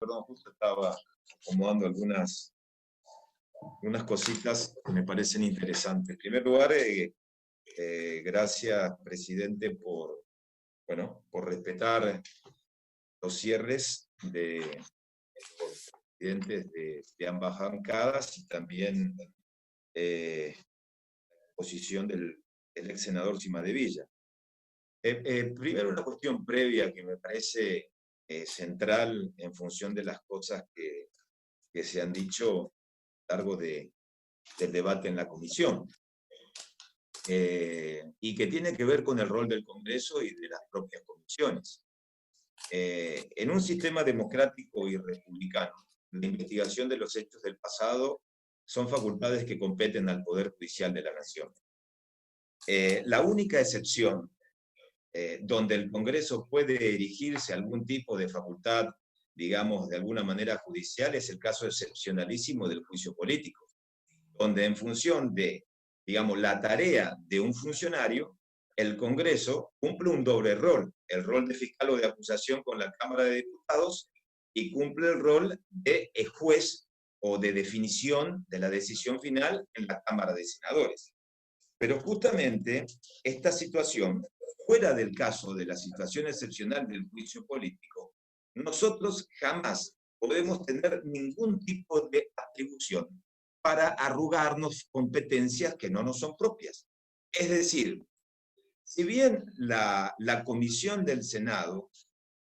perdón, justo estaba acomodando algunas cositas que me parecen interesantes. En primer lugar, gracias, presidente, por respetar los cierres de los presidentes de ambas bancadas y también la posición del ex senador Cimadevilla. Primero, una cuestión previa que me parece central en función de las cosas que se han dicho a lo largo del debate en la comisión, y que tiene que ver con el rol del Congreso y de las propias comisiones. En un sistema democrático y republicano, la investigación de los hechos del pasado son facultades que competen al Poder Judicial de la Nación. La única excepción donde el Congreso puede erigirse algún tipo de facultad, digamos, de alguna manera judicial, es el caso excepcionalísimo del juicio político, donde en función de, digamos, la tarea de un funcionario, el Congreso cumple un doble rol, el rol de fiscal o de acusación con la Cámara de Diputados y cumple el rol de juez o de definición de la decisión final en la Cámara de Senadores. Pero justamente esta situación, fuera del caso de la situación excepcional del juicio político, nosotros jamás podemos tener ningún tipo de atribución para arrogarnos competencias que no nos son propias. Es decir, si bien la comisión del Senado,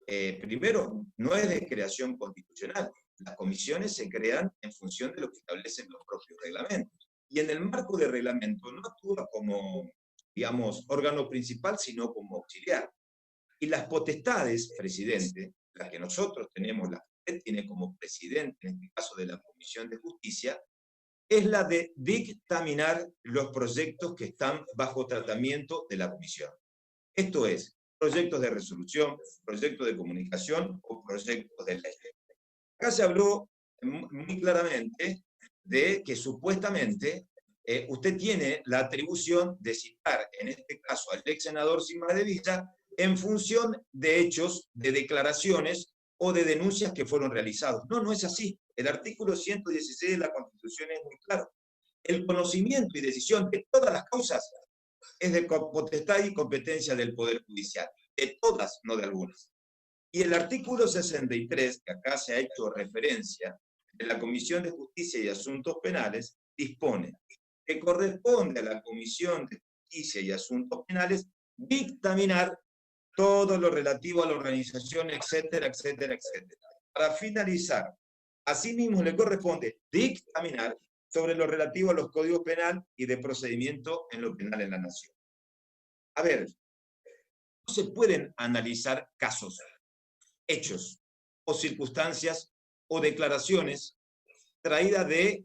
primero, no es de creación constitucional, las comisiones se crean en función de lo que establecen los propios reglamentos. Y en el marco del reglamento no actúa como, digamos, órgano principal, sino como auxiliar. Y las potestades, presidente, las que nosotros tenemos, las que usted tiene como presidente, en este caso de la Comisión de Justicia, es la de dictaminar los proyectos que están bajo tratamiento de la comisión. Esto es, proyectos de resolución, proyectos de comunicación o proyectos de ley. Acá se habló muy claramente de que supuestamente usted tiene la atribución de citar, en este caso, al ex senador Cimadevilla en función de hechos, de declaraciones o de denuncias que fueron realizados. No, no es así. El artículo 116 de la Constitución es muy claro. El conocimiento y decisión de todas las causas es de potestad y competencia del Poder Judicial. De todas, no de algunas. Y el artículo 63, que acá se ha hecho referencia, de la Comisión de Justicia y Asuntos Penales, dispone que corresponde a la Comisión de Justicia y Asuntos Penales dictaminar todo lo relativo a la organización, etcétera, etcétera, etcétera. Para finalizar, asimismo le corresponde dictaminar sobre lo relativo a los códigos penal y de procedimiento en lo penal en la nación. A ver, no se pueden analizar casos, hechos o circunstancias o declaraciones traídas de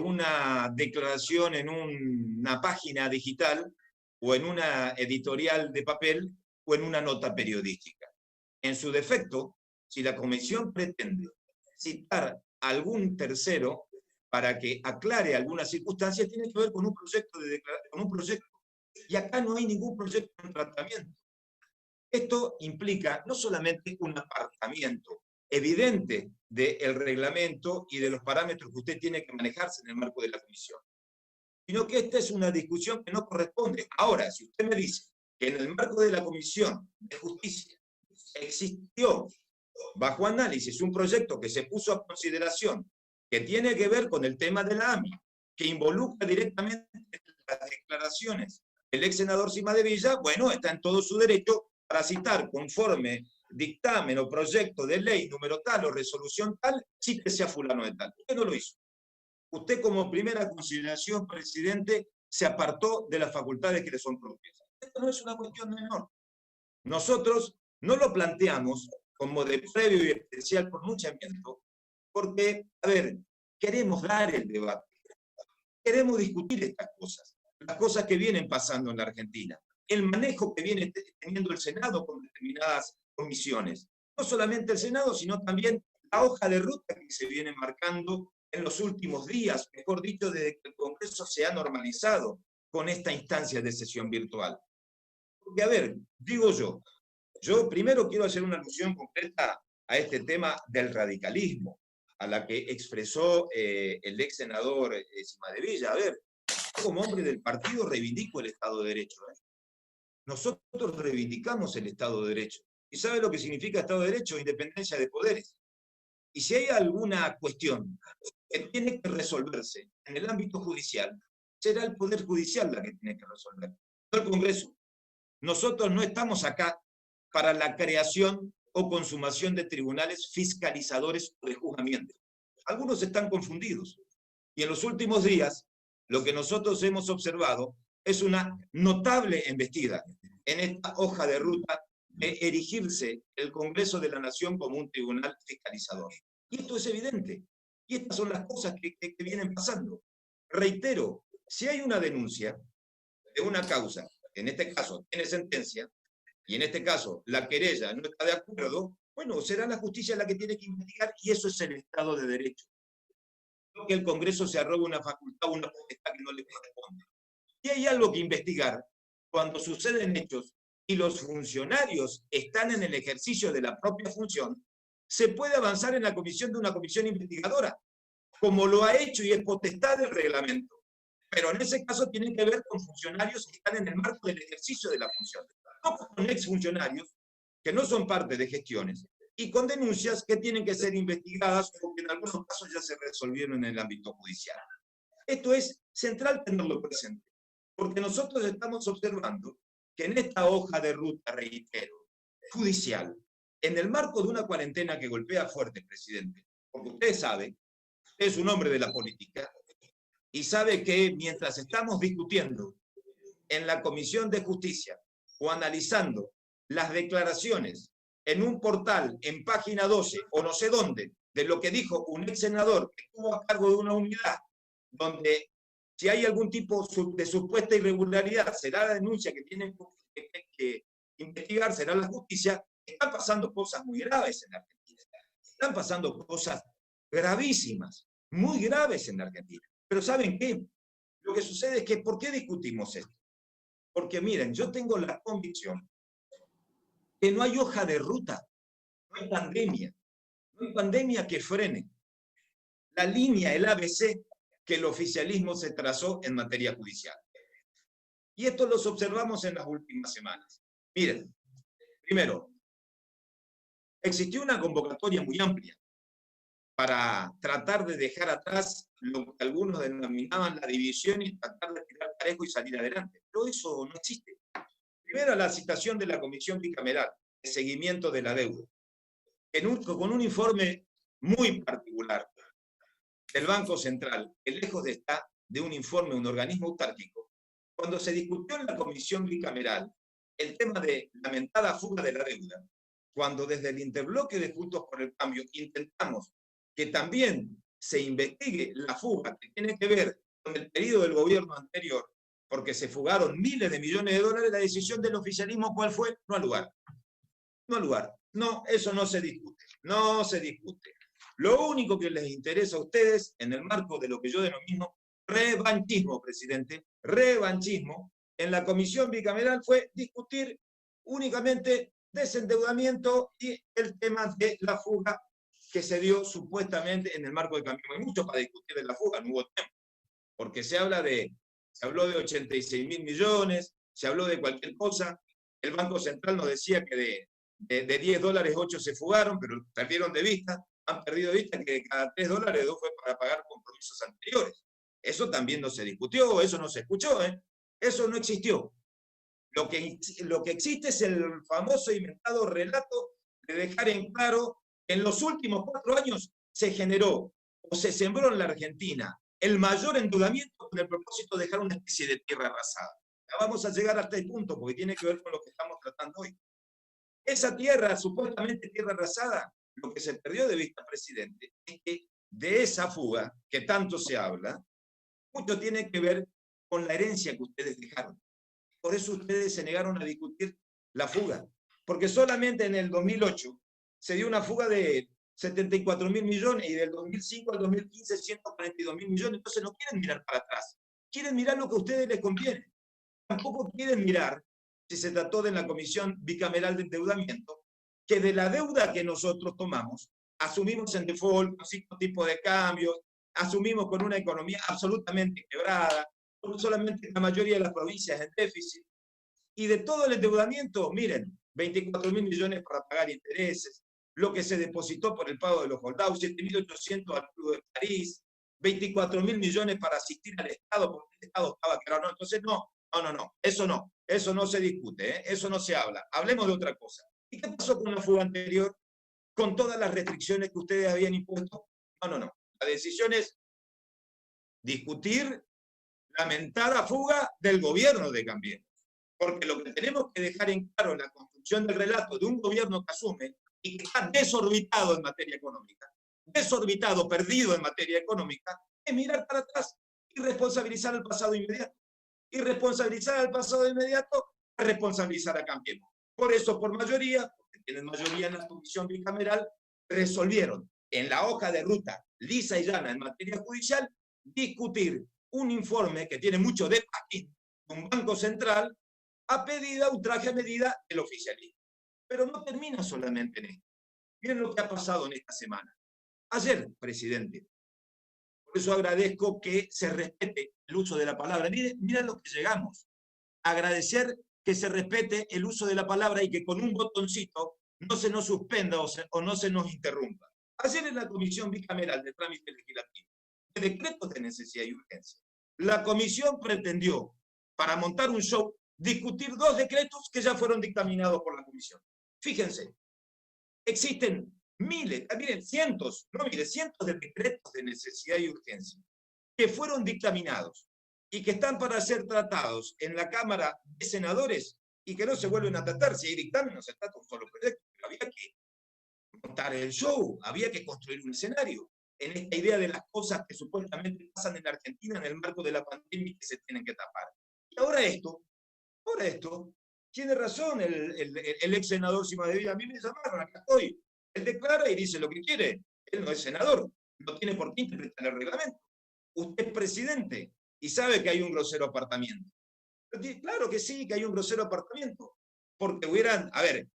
una declaración en una página digital o en una editorial de papel o en una nota periodística. En su defecto, si la comisión pretende citar a algún tercero para que aclare algunas circunstancias, tiene que ver con un proyecto. Y acá no hay ningún proyecto en tratamiento. Esto implica no solamente un apartamiento evidente del reglamento y de los parámetros que usted tiene que manejarse en el marco de la comisión, sino que esta es una discusión que no corresponde. Ahora, si usted me dice que en el marco de la Comisión de Justicia existió bajo análisis un proyecto que se puso a consideración, que tiene que ver con el tema de la AMI, que involucra directamente las declaraciones del ex senador Cimadevilla, bueno, está en todo su derecho para citar conforme dictamen o proyecto de ley número tal o resolución tal, cítese a fulano de tal. Usted no lo hizo. Usted, como primera consideración, presidente, se apartó de las facultades que le son propias. Esto no es una cuestión menor. Nosotros no lo planteamos como de previo y especial pronunciamiento, porque, a ver, queremos dar el debate, queremos discutir estas cosas, las cosas que vienen pasando en la Argentina, el manejo que viene teniendo el Senado con determinadas comisiones. No solamente el Senado, sino también la hoja de ruta que se viene marcando en los últimos días, mejor dicho, desde que el Congreso se ha normalizado con esta instancia de sesión virtual. Porque, a ver, digo yo primero quiero hacer una alusión concreta a este tema del radicalismo, a la que expresó el ex senador Cimadevilla. A ver, yo como hombre del partido reivindico el Estado de Derecho. Nosotros reivindicamos el Estado de Derecho. ¿Y sabe lo que significa Estado de Derecho? Independencia de poderes. Y si hay alguna cuestión que tiene que resolverse en el ámbito judicial, será el Poder Judicial la que tiene que resolver, no el Congreso. Nosotros no estamos acá para la creación o consumación de tribunales fiscalizadores o de juzgamiento. Algunos están confundidos. Y en los últimos días, lo que nosotros hemos observado es una notable embestida en esta hoja de ruta de erigirse el Congreso de la Nación como un tribunal fiscalizador. Y esto es evidente. Y estas son las cosas que vienen pasando. Reitero, si hay una denuncia de una causa, en este caso tiene sentencia, y en este caso la querella no está de acuerdo, bueno, será la justicia la que tiene que investigar, y eso es el Estado de Derecho. No que el Congreso se arrogue una facultad o una potestad que no le corresponde. Y hay algo que investigar cuando suceden hechos y los funcionarios están en el ejercicio de la propia función, se puede avanzar en la comisión de una comisión investigadora, como lo ha hecho y es potestad del reglamento. Pero en ese caso tiene que ver con funcionarios que están en el marco del ejercicio de la función, no con exfuncionarios que no son parte de gestiones y con denuncias que tienen que ser investigadas o que en algunos casos ya se resolvieron en el ámbito judicial. Esto es central tenerlo presente, porque nosotros estamos observando que en esta hoja de ruta, reitero, judicial, en el marco de una cuarentena que golpea fuerte, presidente, porque usted sabe, usted es un hombre de la política, y sabe que mientras estamos discutiendo en la Comisión de Justicia o analizando las declaraciones en un portal, en página 12 o no sé dónde, de lo que dijo un ex senador que estuvo a cargo de una unidad, donde si hay algún tipo de supuesta irregularidad, será la denuncia que tienen que investigar, será la justicia. Están pasando cosas muy graves en Argentina. Están pasando cosas gravísimas, muy graves en Argentina. Pero ¿saben qué? Lo que sucede es que, ¿por qué discutimos esto? Porque miren, yo tengo la convicción que no hay hoja de ruta, no hay pandemia que frene la línea, el ABC, que el oficialismo se trazó en materia judicial. Y esto los observamos en las últimas semanas. Miren, primero, existió una convocatoria muy amplia para tratar de dejar atrás lo que algunos denominaban la división y tratar de tirar parejo y salir adelante. Pero eso no existe. Primero, la citación de la Comisión Bicameral de Seguimiento de la Deuda, con un informe muy particular del Banco Central, que lejos de estar de un informe de un organismo autárquico, cuando se discutió en la Comisión Bicameral el tema de lamentada fuga de la deuda, cuando desde el interbloque de Juntos por el Cambio intentamos que también se investigue la fuga que tiene que ver con el periodo del gobierno anterior, porque se fugaron miles de millones de dólares, la decisión del oficialismo, ¿cuál fue? No al lugar. No al lugar. No, eso no se discute. No se discute. Lo único que les interesa a ustedes, en el marco de lo que yo denomino revanchismo, presidente, revanchismo, en la comisión bicameral fue discutir únicamente desendeudamiento y el tema de la fuga que se dio supuestamente en el marco de Cambiemos. Hay mucho para discutir de la fuga, no hubo tiempo, porque se habló de 86.000 millones, se habló de cualquier cosa. El Banco Central nos decía que de 10 dólares 8 se fugaron, pero perdieron de vista, han perdido de vista que de cada 3 dólares 2 fue para pagar compromisos anteriores. Eso también no se discutió, eso no se escuchó, eso no existió. Lo que existe es el famoso inventado relato de dejar en claro que en los últimos 4 años se generó o se sembró en la Argentina el mayor endeudamiento con el propósito de dejar una especie de tierra arrasada. Ya vamos a llegar hasta el punto porque tiene que ver con lo que estamos tratando hoy. Esa tierra, supuestamente tierra arrasada, lo que se perdió de vista, presidente, es que de esa fuga que tanto se habla, mucho tiene que ver con la herencia que ustedes dejaron. Por eso ustedes se negaron a discutir la fuga, porque solamente en el 2008 se dio una fuga de 74.000 millones y del 2005 al 2015 142.000 millones. Entonces no quieren mirar para atrás, quieren mirar lo que a ustedes les conviene. Tampoco quieren mirar si se trató de la Comisión Bicameral de Endeudamiento, que de la deuda que nosotros tomamos, asumimos en default, con 5 tipos de cambios, asumimos con una economía absolutamente quebrada, con solamente la mayoría de las provincias en déficit, y de todo el endeudamiento, miren, 24.000 millones para pagar intereses, lo que se depositó por el pago de los holdouts, 7.800 al Club de París, 24.000 millones para asistir al Estado, porque el Estado estaba quebrado. No, entonces eso no se discute, ¿eh? Eso no se habla. Hablemos de otra cosa. ¿Y qué pasó con la fuga anterior? Con todas las restricciones que ustedes habían impuesto. No. La decisión es discutir la mentada fuga del gobierno de Cambiemos. Porque lo que tenemos que dejar en claro en la construcción del relato de un gobierno que asume y que está desorbitado en materia económica, desorbitado, perdido en materia económica, es mirar para atrás y responsabilizar al pasado inmediato. Y responsabilizar al pasado inmediato es responsabilizar a Cambiemos. Por eso, por mayoría, porque tienen mayoría en la comisión bicameral, resolvieron en la hoja de ruta lisa y llana en materia judicial discutir un informe que tiene mucho de paquín, un banco central a pedida, ultraje a medida del oficialismo. Pero no termina solamente en esto. Miren lo que ha pasado en esta semana. Ayer, presidente, por eso agradezco que se respete el uso de la palabra. Miren lo que llegamos. Agradecer que se respete el uso de la palabra y que con un botoncito no se nos suspenda o no se nos interrumpa. Ayer en la Comisión Bicameral de Trámite Legislativo, de decretos de necesidad y urgencia, la comisión pretendió, para montar un show, discutir 2 decretos que ya fueron dictaminados por la comisión. Fíjense, existen cientos de decretos de necesidad y urgencia que fueron dictaminados y que están para ser tratados en la Cámara de Senadores y que no se vuelven a tratar. Si hay dictamen, no se trata un solo proyecto, pero había que montar el show, había que construir un escenario en esta idea de las cosas que supuestamente pasan en la Argentina en el marco de la pandemia y que se tienen que tapar. Y ahora esto, tiene razón el ex senador Cimadevilla, a mí me llamaron, acá estoy. Él declara y dice lo que quiere. Él no es senador, no tiene por qué interpretar el reglamento. Usted es presidente y sabe que hay un grosero apartamiento. Claro que sí, que hay un grosero apartamiento. Porque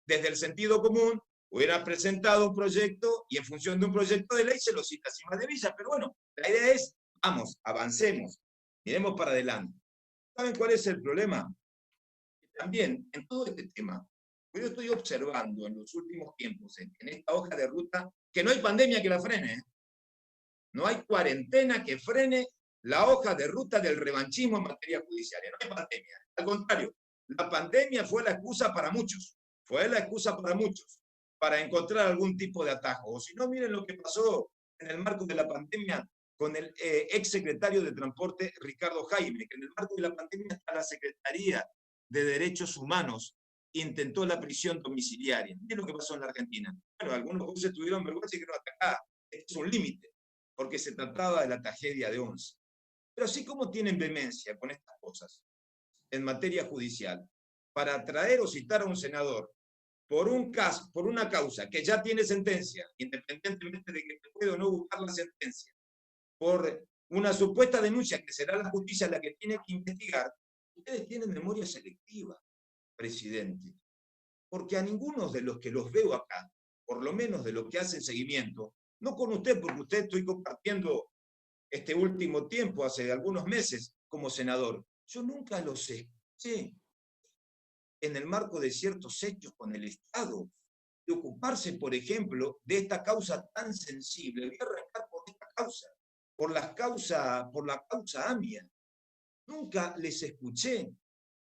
desde el sentido común, hubieran presentado un proyecto y en función de un proyecto de ley se lo cita Cimadevilla. Pero bueno, la idea es, vamos, avancemos, miremos para adelante. ¿Saben cuál es el problema? También en todo este tema, yo estoy observando en los últimos tiempos, en esta hoja de ruta, que no hay pandemia que la frene. No hay cuarentena que frene la hoja de ruta del revanchismo en materia judicial. No hay pandemia. Al contrario, la pandemia fue la excusa para muchos. Para encontrar algún tipo de atajo. O si no, miren lo que pasó en el marco de la pandemia con el ex secretario de Transporte, Ricardo Jaime, que en el marco de la pandemia hasta la Secretaría de Derechos Humanos intentó la prisión domiciliaria. Miren lo que pasó en la Argentina. Bueno, algunos jueces tuvieron vergüenza y que no atacar. Este es un límite, porque se trataba de la tragedia de Once. Pero así como tienen vehemencia con estas cosas en materia judicial, para traer o citar a un senador por una causa que ya tiene sentencia, independientemente de que se puede o no buscar la sentencia, por una supuesta denuncia que será la justicia la que tiene que investigar, ustedes tienen memoria selectiva, presidente. Porque a ninguno de los que los veo acá, por lo menos de los que hacen seguimiento, no con usted, porque usted estoy compartiendo este último tiempo, hace algunos meses, como senador, yo nunca los escuché en el marco de ciertos hechos con el Estado, de ocuparse, por ejemplo, de esta causa tan sensible. Voy a arrancar por esta causa, por la causa AMIA. Nunca les escuché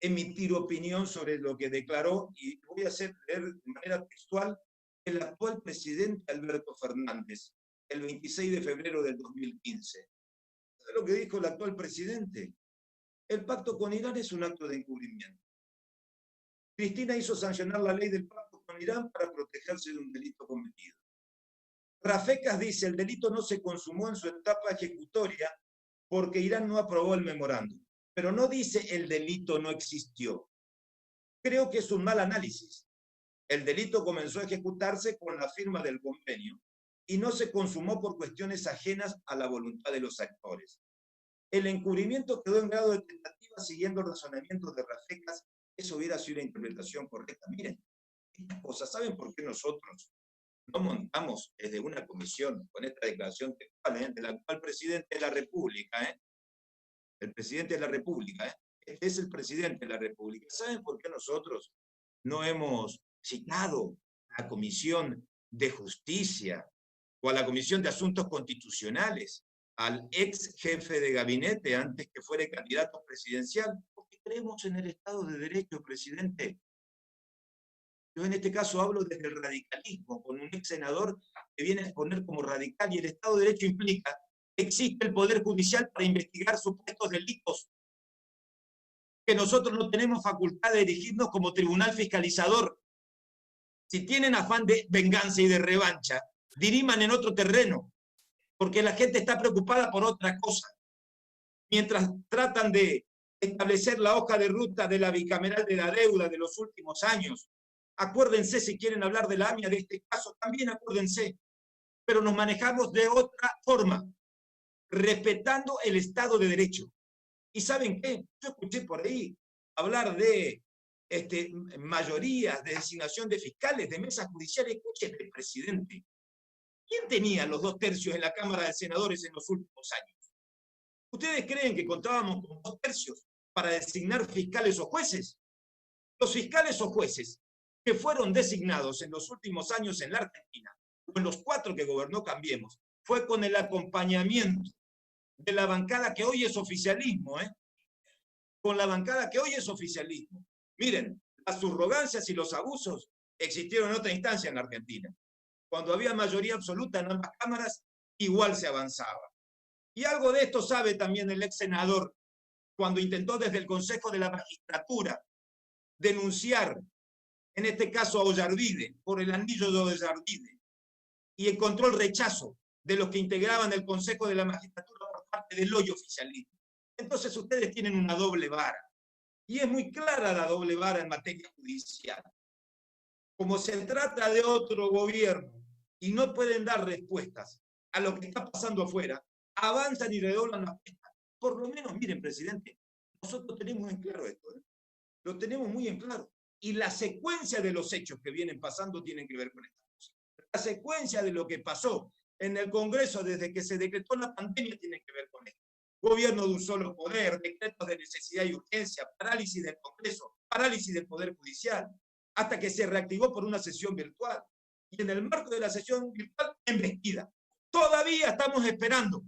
emitir opinión sobre lo que declaró, y voy a hacer leer de manera textual, el actual presidente Alberto Fernández, el 26 de febrero del 2015. ¿Sabe lo que dijo el actual presidente? El pacto con Irán es un acto de encubrimiento. Cristina hizo sancionar la ley del pacto con Irán para protegerse de un delito cometido. Rafecas dice, el delito no se consumó en su etapa ejecutoria porque Irán no aprobó el memorándum. Pero no dice el delito no existió. Creo que es un mal análisis. El delito comenzó a ejecutarse con la firma del convenio y no se consumó por cuestiones ajenas a la voluntad de los actores. El encubrimiento quedó en grado de tentativa siguiendo el razonamiento de Rafecas. Eso hubiera sido una interpretación correcta. Miren, estas cosas. ¿Saben por qué nosotros no montamos desde una comisión con esta declaración textual, del actual presidente de la República? El presidente de la República, este es el presidente de la República. ¿Saben por qué nosotros no hemos citado a la Comisión de Justicia o a la Comisión de Asuntos Constitucionales al ex jefe de gabinete antes que fuera candidato presidencial? Porque creemos en el Estado de Derecho, presidente. Yo en este caso hablo desde el radicalismo, con un ex senador que viene a exponer como radical, y el Estado de Derecho implica que existe el Poder Judicial para investigar supuestos delitos, que nosotros no tenemos facultad de dirigirnos como tribunal fiscalizador. Si tienen afán de venganza y de revancha, diriman en otro terreno, porque la gente está preocupada por otra cosa. Mientras tratan de establecer la hoja de ruta de la bicameral de la deuda de los últimos años, acuérdense, si quieren hablar de la AMIA de este caso, también acuérdense, pero nos manejamos de otra forma, respetando el Estado de Derecho. ¿Y saben qué? Yo escuché por ahí hablar de mayorías, de designación de fiscales, de mesas judiciales. Escúcheme, presidente. ¿Quién tenía los 2/3 en la Cámara de Senadores en los últimos años? ¿Ustedes creen que contábamos con 2/3 para designar fiscales o jueces? Los fiscales o jueces que fueron designados en los últimos años en la Argentina, o en los 4 que gobernó Cambiemos, fue con el acompañamiento de la bancada que hoy es oficialismo, con la bancada que hoy es oficialismo. Miren, las subrogancias y los abusos existieron en otra instancia en la Argentina. Cuando había mayoría absoluta en ambas cámaras, igual se avanzaba. Y algo de esto sabe también el ex senador, cuando intentó desde el Consejo de la Magistratura denunciar, en este caso a Ollarvide, por el anillo de Ollarvide, y encontró el rechazo de los que integraban el Consejo de la Magistratura por parte del hoy oficialismo. Entonces ustedes tienen una doble vara, y es muy clara la doble vara en materia judicial. Como se trata de otro gobierno y no pueden dar respuestas a lo que está pasando afuera, avanzan y redoblan las pistas. Por lo menos, miren, presidente, nosotros tenemos en claro esto, lo tenemos muy en claro. Y la secuencia de los hechos que vienen pasando tienen que ver con esta cosa. La secuencia de lo que pasó en el Congreso desde que se decretó la pandemia tiene que ver con esto. Gobierno de un solo poder, decretos de necesidad y urgencia, parálisis del Congreso, parálisis del Poder Judicial, hasta que se reactivó por una sesión virtual. Y en el marco de la sesión virtual, embestida. Todavía estamos esperando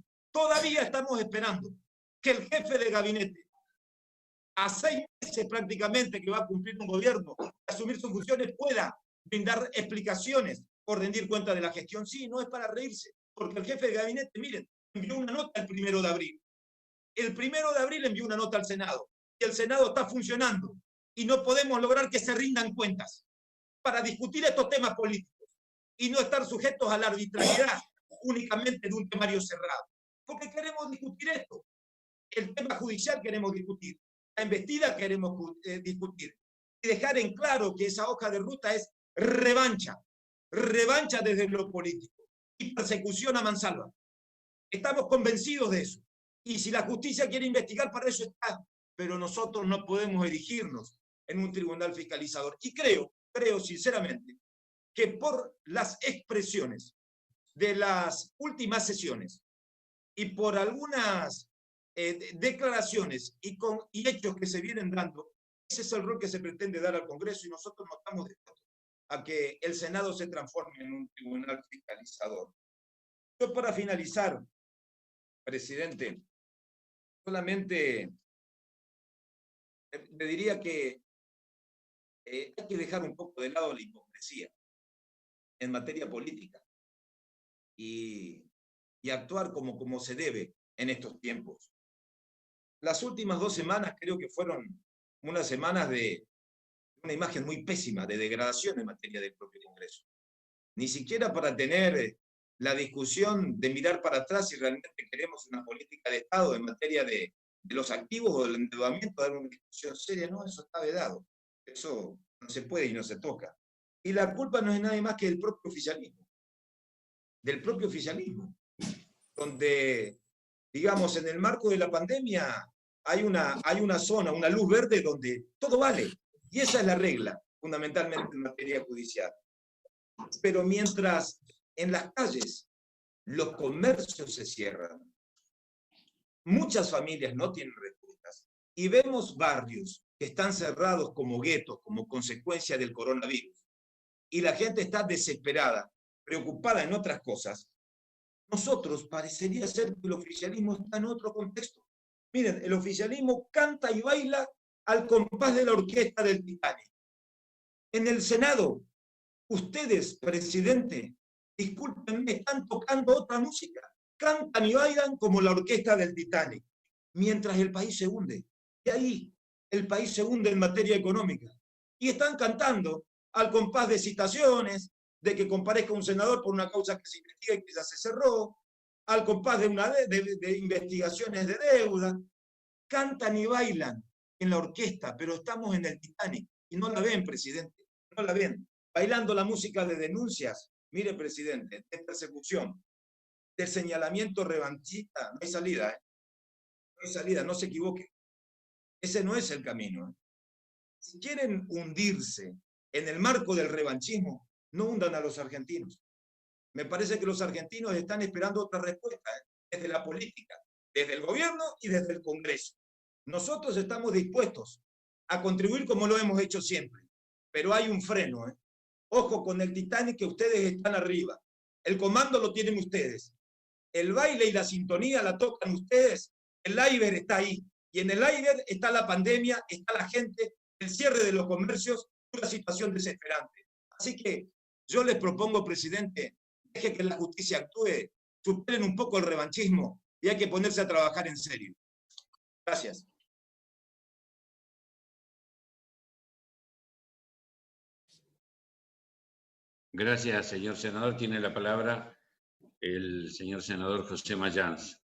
que el jefe de gabinete, a 6 meses prácticamente que va a cumplir un gobierno, asumir sus funciones, pueda brindar explicaciones o rendir cuenta de la gestión. Sí, no es para reírse, porque el jefe de gabinete, miren, envió una nota el 1 de abril. El 1 de abril envió una nota al Senado, y el Senado está funcionando, y no podemos lograr que se rindan cuentas para discutir estos temas políticos y no estar sujetos a la arbitrariedad únicamente de un temario cerrado. Porque queremos discutir esto. El tema judicial queremos discutir. La embestida queremos discutir. Y dejar en claro que esa hoja de ruta es revancha. Revancha desde lo político. Y persecución a mansalva. Estamos convencidos de eso. Y si la justicia quiere investigar, para eso está. Pero nosotros no podemos erigirnos en un tribunal fiscalizador. Y creo sinceramente que por las expresiones de las últimas sesiones y por algunas declaraciones y hechos que se vienen dando, ese es el rol que se pretende dar al Congreso, y nosotros no estamos dispuestos a que el Senado se transforme en un tribunal fiscalizador. Yo, para finalizar, presidente, solamente le diría que hay que dejar un poco de lado la hipocresía en materia política y actuar como se debe en estos tiempos. Las últimas 2 semanas creo que fueron unas semanas de una imagen muy pésima de degradación en materia del propio Congreso. Ni siquiera para tener la discusión de mirar para atrás si realmente queremos una política de Estado en materia de los activos o del endeudamiento, dar una discusión seria. No, eso está vedado. Eso no se puede y no se toca. Y la culpa no es nada más que del propio oficialismo. Del propio oficialismo. Donde, digamos, en el marco de la pandemia hay una zona, una luz verde donde todo vale. Y esa es la regla. fundamentalmente en materia judicial. Pero mientras en las calles los comercios se cierran, muchas familias no tienen respuestas, y vemos barrios que están cerrados como guetos, como consecuencia del coronavirus, y la gente está desesperada, preocupada en otras cosas, nosotros parecería ser que el oficialismo está en otro contexto. Miren, el oficialismo canta y baila al compás de la orquesta del Titanic. En el Senado, ustedes, presidente, discúlpenme, están tocando otra música. Cantan y bailan como la orquesta del Titanic, mientras el país se hunde. Y ahí el país se hunde en materia económica. Y están cantando al compás de citaciones, de que comparezca un senador por una causa que se investiga y que ya se cerró, al compás de investigaciones de deuda. Cantan y bailan en la orquesta, pero estamos en el Titanic y no la ven, presidente, no la ven. Bailando la música de denuncias, mire, presidente, de persecución, de señalamiento revanchista, no hay salida, ¿eh? No hay salida, no se equivoque. Ese no es el camino, ¿eh? Si quieren hundirse en el marco del revanchismo, no hundan a los argentinos. Me parece que los argentinos están esperando otra respuesta, ¿eh? Desde la política, desde el gobierno y desde el Congreso. Nosotros estamos dispuestos a contribuir como lo hemos hecho siempre, pero hay un freno, ¿eh? Ojo con el Titanic, que ustedes están arriba. El comando lo tienen ustedes. El baile y la sintonía la tocan ustedes. El iceberg está ahí. Y en el iceberg está la pandemia, está la gente, el cierre de los comercios, una situación desesperante. Así que yo les propongo, presidente, deje que la justicia actúe, superen un poco el revanchismo y hay que ponerse a trabajar en serio. Gracias. Gracias, señor senador. Tiene la palabra el señor senador José Mayans.